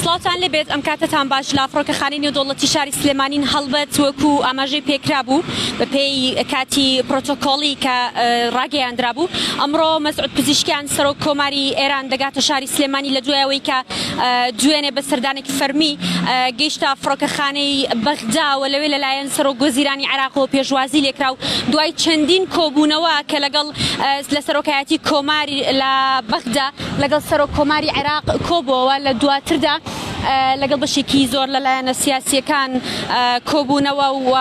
سڵاتان لەبێت ئەم کاتتان باش لە فڕۆکەخانەی نێودەوڵەتی شاری سلێمانین هەڵبەت وەکو ئاماژەی پێکرا بوو بە پێی کاتی پرۆتۆکۆڵی کە ڕاگەیاندرا بوو. ئەمڕۆ مەسعود پزیشکیان سەرۆک کۆماری ئێران دەگاتە شاری سلێمانی لە دوایەوەی کە دوێنێ بە سەردانێکی فەرمی گەیشتە فڕۆکەخانەی بەغدا و لەوێ لەلایەن سەرۆک گۆزیرانی عێراقەوە پێشوازی لێکرا و دوای چەندین کۆبوونەوە کە لەگەڵ لە سەرۆکایەتی کۆماری لە بەغدا لەگەڵ سەرۆک کۆماری عێراق کۆبووەوە لە دواتردا لەگەڵ بەشێکی زۆر لەلایەنە سیاسیەکان کۆبوونەوە و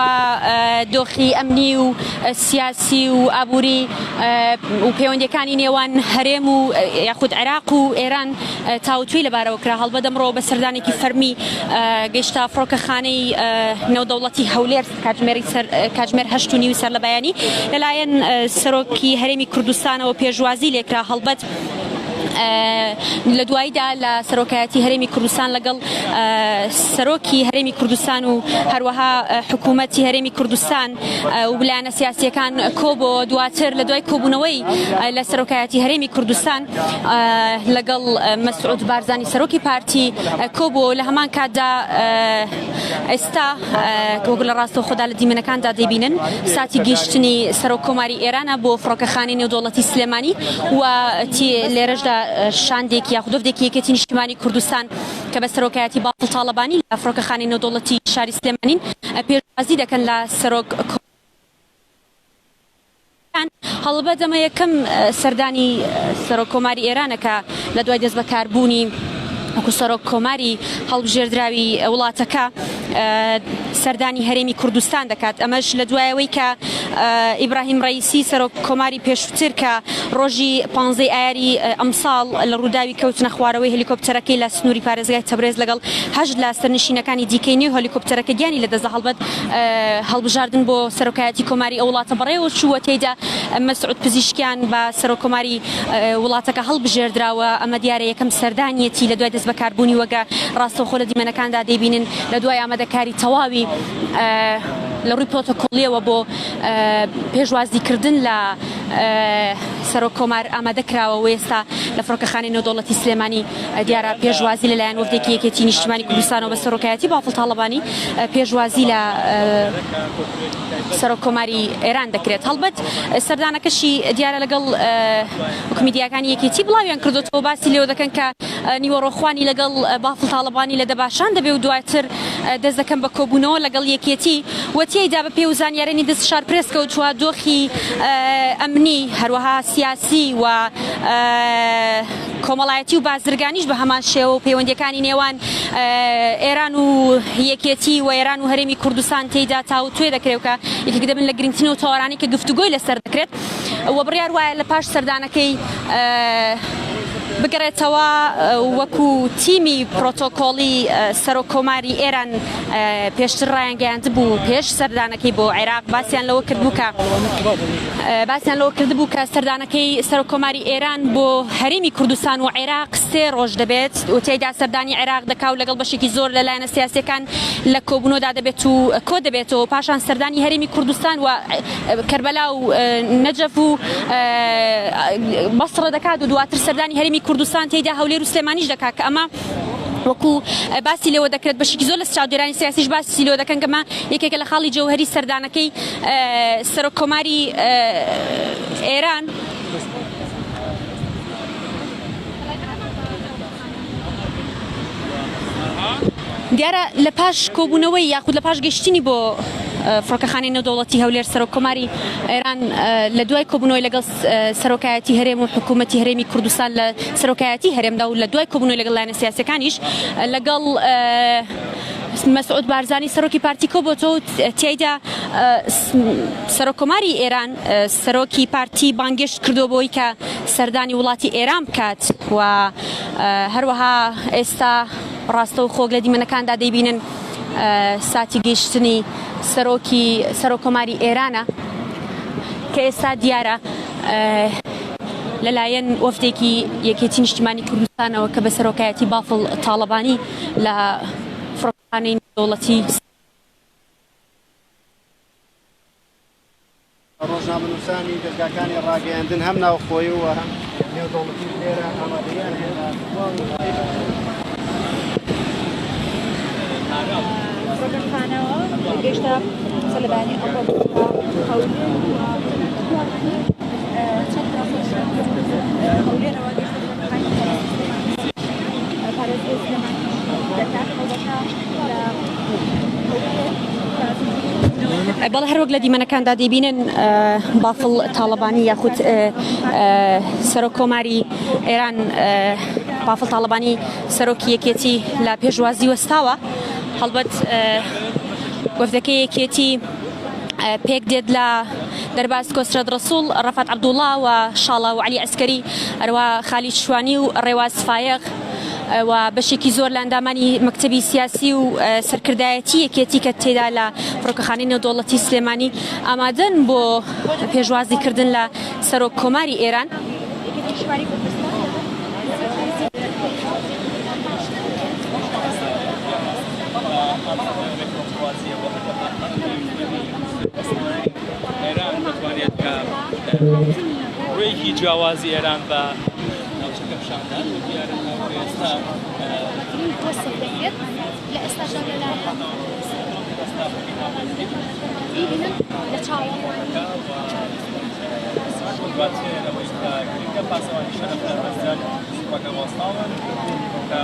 دۆخی ئەمنی و سیاسی و ئابووری و پەیوەندیەکانی نێوان هەرێم و یاخود عێراق و ئێران تاوتوی لەبارەوە کرا. هەڵبەت ئەمڕۆ بە سەردانێکی فەرمی گەیشتە فڕۆکەخانەی نێودەوڵەتی هەولێر کاتژمێر 8:30 سەر لە بەیانی لەلایەن سەرۆکی هەرێمی کوردستانەوە پێشوازی لێکرا. هەڵبەت لە دواییدا لە سەرۆکایەتی هەرێمی کوردستان لەگەڵ سەرۆکی هەرێمی کوردستان و هەروەها حکوومەتی هەرێمی کوردستان و بلایەنە سیاسیەکان کۆبووە. دواتر لە دوای کۆبوونەوەی لە سەرۆکایەتی هەرێمی کوردستان لەگەڵ مەسعود بارزانی سەرۆکی پارتی کۆبووە. لە هەمان کاتدا ئێستا وەک لە ڕاستەوخۆدا خۆدا لە دیمەنەکاندا دەبینن ساتی گەیشتنی سەرۆک کۆماری ئێرانە بۆ فڕۆکەخانەی نێودەوڵەتی سلێمانی و لێرەشدا شاندێکی یاخود دۆفتێکی یەکێتی نیشتیمانی کوردستان کە بە سەرۆکایەتی باڵ تاڵەبانی لە فڕۆکەخانەی نێودەوڵەتی شاری سلێمانین پێشوازی دەکەن لە سەرۆک. هەڵبەت ئەمە یەکەم سەردانی سەرۆک کۆماری ئێرانە کە لە دوای دەست بەکاربوونی وەکو سەرۆک کۆماری هەڵبژێردراوی وڵاتەکە سەردانی هەرێمی کوردستان دەکات. ئەمەش لە دوایەوەی کە ئیبراهیم ڕەیسی سەرۆک کۆماری پێشووتر کە ڕۆژی 15 ئایاری ئەمساڵ لە ڕووداوی کەوتنە خوارەوەی هەلیکۆپتەرەکەی لە سنووری پارێزگای تەبرێز لەگەڵ 8 لە سەرنشینەکانی دیکەی نێو هەلیکۆپتەرەکە گیانی لەدەست هەڵبەت هەڵبژاردن بۆ سەرۆکایەتی کۆماری ئەو وڵاتە بەڕێوە چووە. تێیدا مەسعود پزیشکیان بە سەرۆک کۆماری وڵاتەکە هەڵبژێردراوە. ئەمە دیارە یەکەم سەردانیەتی لە دوای دەست بەکاربوونی وەگە ڕاستەوخۆ لە دیمەنەکاندا دەبینن لە دوای ئامادەکاری تەواوی لە ڕووی پرۆتۆکۆڵیەوە بۆ پێشوازیکردن لە سەرۆک کۆمار ئامادەکراوە و ئێستا لە فڕۆکەخانەی نێودەوڵەتی سلێمانی دیارە پێشوازی لەلایەن وەفدێکی یەکێتی نیشتیمانی کوردستانەوە بە سەرۆکایەتی باڵ تاڵەبانی پێشوازی لە سەرۆک کۆماری ئێران دەکرێت. هەڵبەت سەردانەکەشی دیارە لەگەڵ حکومیدیەکانی یەکێتی بڵاویان کردوەوە باسی لێوە دەکەن کە نیوەڕۆخوانی لەگەڵ بافڵ تاڵەبانی لە دەباشان دەبێ و دواتر دەست دەکەن بە کۆبوونەوە لەگەڵ یەکێتی وەتیایدا بە پێ و زانیارێنی دەست شار پرێس کەوتووە دۆخی ئەمنی هەروەها سیاسی و کۆمەڵایەتی و بازرگانیش بە هەمان شێوە و پەیوەندیەکانی نێوان ئێران و یەکێتی و ئێران و هەرێمی کوردستان تێیدا تاوتوێ دەکرێت کە یەکێک دەبن لە گرنگترین و تەوارانی کە گفتوگۆی لەسەر دەکرێت و بڕیار وایە لە پاش سەردانەکەی بگەڕێتەوە وەکو تیمی پرۆتۆکۆڵی سەرۆک کۆماری ئێران پێشتر ڕایانگەیاند بوو پێش سەردانەکەی بۆ عێراق باسییان لەوە کردبوو کە سەردانەکەی سەرۆک کۆماری ئێران بۆ هەرێمی کوردستان و عێراق 3 ڕۆژ دەبێت و تێیدا سەردانی عێراق دەکا و لەگەڵ بەشێکی زۆر لەلایەنە سیاسیەکان لە کۆبوونەوەدا دەبێت و کۆ دەبێتەوە. پاشان سەردانی هەرێمی کوردستان و کەربەلا و نەجەف و بەسڕە دەکات و دواتر سەردانی هەرێمی کوردستان تێیدا هەولێر و سلێمانیش دەکات کە ئەمە وەکو باسی لێوە دەکرێت بەشێکی زۆر لە چاودێرانی سیاسیش باسی لێوە دەکەن کەمە یەکێکە لە خاڵی جەوهەری سەردانەکەی سەرۆک کۆماری ئێران دیارە لە پاش کۆبوونەوەی یاخود لە پاش گەشتنی بۆ فڕۆکەخانەی نێودەوڵەتی هەولێر سەرۆک کۆماری ئێران لە دوای کۆبوونەوەی لەگەڵ سەرۆکایەتی هەرێم و حکوومەتی هەرێمی کوردستان لە سەرۆکایەتی هەرێمدا و لە دوای کۆبوونەوەی لەگەڵ لایەنە سیاسیەکانیش لەگەڵ مەسعود بارزانی سەرۆکی پارتی کۆبووەوە. تێیدا سەرۆک کۆماری ئێران سەرۆکی پارتی بانگێشت کردو بۆی کە سەردانی وڵاتی ئێران بکات و هەروەها ئێستا ڕاستەوخۆ لە دیمەنەکاندا دەیبینن ساتی گەیشتنی سەرۆک کۆماری ئێرانە کە ئێستا دیارە لەلایەن وەفدێکی یەکێتی نیشتیمانی کوردستانەوە کە بە سەرۆکایەتی بافڵ تاڵەبانی لە فڕۆکەخانەی نێودەوڵەتی ڕۆژنامەنووسانی دەرگاکانی ڕاگەیاندن هەم ناوخۆیی و هەم نێودەوڵەتی لێرە ئامادەیان هێنا هێشتا سەلبانی ئەوڕۆ هەولێرەوە بەڵێ هەر وەک لە دیمەنەکاندا دەبینن بافڵ تاڵەبانی یاخود سەرۆک کۆماری ئێران بافڵ تاڵەبانی سەرۆکی یەکێتی لە پێشوازی وەستاوە هەڵبەت وەفدەکەی یەکێتی پێک دێت لە دەرباز کۆسرەد ڕەسوڵ ڕەفات عەبدوڵڵا و شاڵا و عەلی عەسکەری هەروە خالید شوانی و ڕێواز فایق و بەشێکی زۆر لە ئەندامانی مەکتەبی سیاسی و سەرکردایەتی یەکێتی کە تێدا لە فڕۆکەخانەی نێودەوڵەتی سلێمانی ئامادەن بۆ پێشوازیکردن لە سەرۆک کۆماری ئێران. ڕێیەکی جیاوازی ئێران بە ناوچەکە پیشاندان و دیارەکە ئێستا لە ئێستاشە لە گرنگە پاسەوانی شەرەف لە ڕێزان سوپەکە وەستاون کە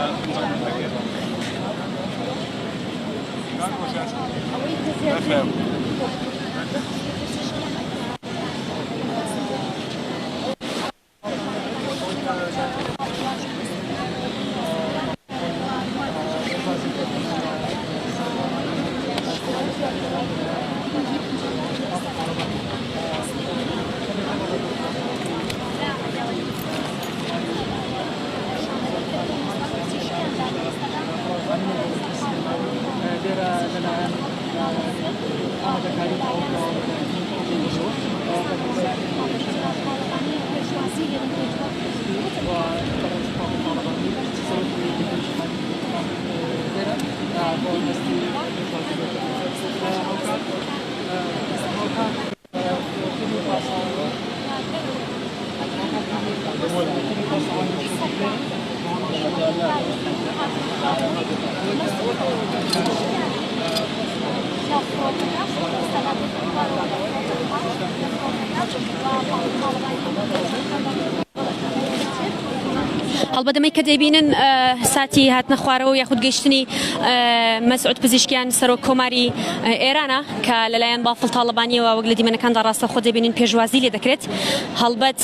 هەڵبەدەمەی کە دەبینن ساتی هاتنە خوارەوە یاخود گەیشتنی مەسعود پزیشکیان سەرۆک کۆماری ئێرانە کە لەلایەن بافڵ تاڵەبانیەوە وەک لە دیمەنەکاندا ڕاستە خۆ دەبینن پێشوازی لێ دەکرێت هەڵبەت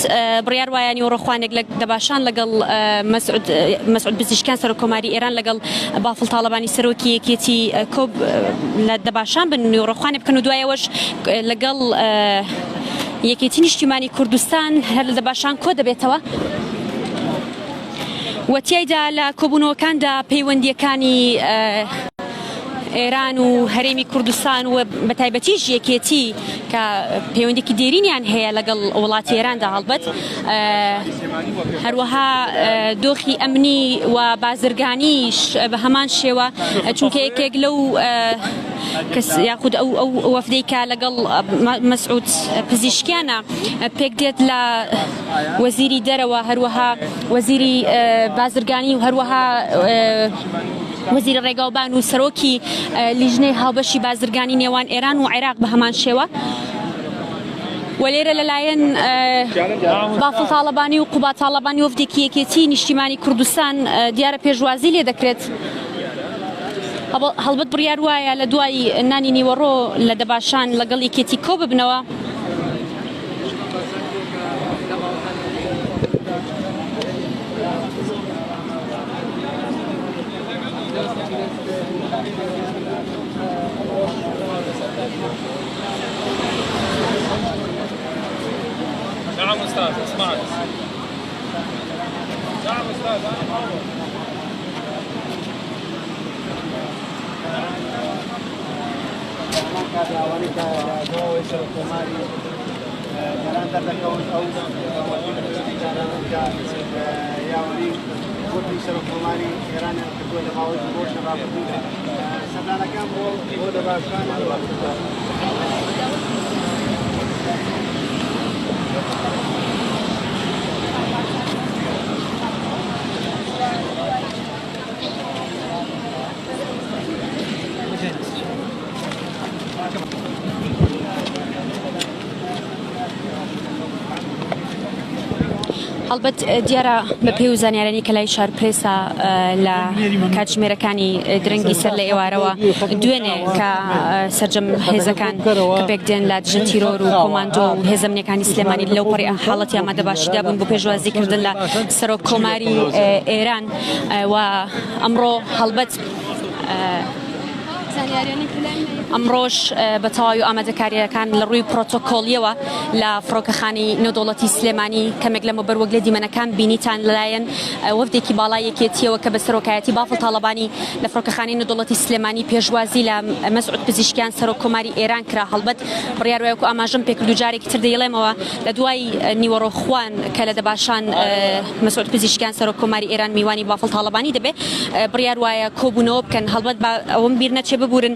بڕیار وایانی و ڕۆخوانێک لە دەباشان لەگەڵ مەسعود پزیشکیان سەرۆک کۆماری ئێران لەگەڵ بافڵ تاڵەبانی سەرۆکی یەکێتی کۆب لە دەباشان بن و ڕۆخوانێ بکەن و دوایەوەش لەگەڵ یەکێتی نیشتیمانی کوردستان هەر لە دەباشان کۆ دەبێتەوە وەتیایدا لە کۆبوونەوەکاندا پەیوەندیەکانی ئێران و هەرێمی کوردستان و بە تایبەتیش یەکێتی کە پەیوەندێکی دێرینیان هەیە لەگەڵ وڵاتی ئێراندا هەڵبەت هەروەها دۆخی ئەمنی و بازرگانیش بە هەمان شێوە چونکە یەکێک لەو یاخود ئەو وەفدەی کە لەگەڵ مەسعود پزیشکیانە پێک دێت لە وەزیری دەرەوە هەروەها وەزیری بازرگانی و هەروەها وەزیری ڕێگاوبان و سەرۆکی لیژنەی هاوبەشی بازرگانی نێوان ئێران و عێراق بە هەمان شێوە وەلێرە لەلایەن بافڵ تاڵەبانی و قوبا تاڵەبانی وەفدێکی یەکێتی نیشتیمانی کوردستان دیارە پێشوازی لێ دەکرێت هەڵبەت بڕیار وایە لە دوای نانی نیوەڕۆ لە دەباشان لەگەڵ یەکێتی کۆ ببنەوە نعم أستاذ اسمعك نعم أستاذ هەڵبەت دیارە بە پێی و زانیارانی کە لای شار پرێسە لە کاتژمێرەکانی درەنگی سەر لە ئێوارەوە دوێنێ کە سەرجەم هێزەکان کە پێک دێن لە دژە تیرۆر و کۆماندۆ و هێزە منیەکانی سلێمانی لەو پەڕی حاڵەتی ئامادە باشیدا بوون بۆ پێشوازیکردن لە سەرۆک کۆماری ئێران و ئەمڕۆ هەڵبەت ئەمڕۆژ بە تەواوی ئامادەکاریەکان لە ڕووی پرۆتۆکۆڵیەوە لە فڕۆکەخانی نێودەوڵەتی سلێمانی کەمێک لەمە بەروەک لە دیمەنەکان بینیتان لەلایەن وەفدێکی باڵای یەکێتیەوە کە بە سەرۆکایەتی بافڵ تاڵەبانی لە فڕۆکەخانی نێودەوڵەتی سلێمانی پێشوازی لە مەسعود پزیشکیان سەرۆک کۆماری ئێران کرا هەڵبەت بڕیار وایە و ئاماژەم پێکرد و جارێکی تر دەیڵێمەوە لە دوای نیوەڕۆخوان کە لە دەباشان مەسعود پزیشکیان سەرۆک کۆماری ئێران میوانی بافڵ تاڵەبانی دەبێت بڕیار وایە کۆبوونەوە بکەن هەڵبەت ئەوەم بیر نەچێ ببورن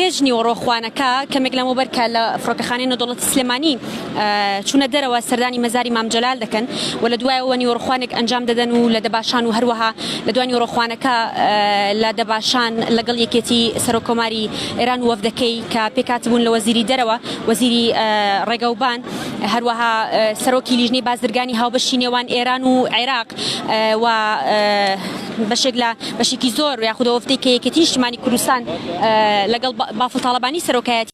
پێش نیوەڕۆخوانەکە کەمێک لەمەوبەر کە لە فڕۆکەخانەی نێودەوڵەتی سلێمانی چوونە دەرەوە سەردانی مەزاری مام جەلال دەکەن و لە دوایەوە نیوەڕۆخوانێک ئەنجام دەدەن و لە دەباشان و هەروەها لە دوای نیوەڕۆخوانەکە لە دەباشان لەگەڵ یەکێتی سەرۆک کۆماری ئێران و وەفدەکەی کە پێکاتبوون لە وەزیری دەرەوە وەزیری ڕێگەوبان هەروەها سەرۆکی لیژنەی بازرگانی هاوبەشی نێوان ئێران و عێراق و بەشێکی زۆر یاخودەوە وەفدەی کە یەکێتی نیشتیمانی کوردستان لەگەڵ بافڵ تاڵەبانی سەرۆکایەتی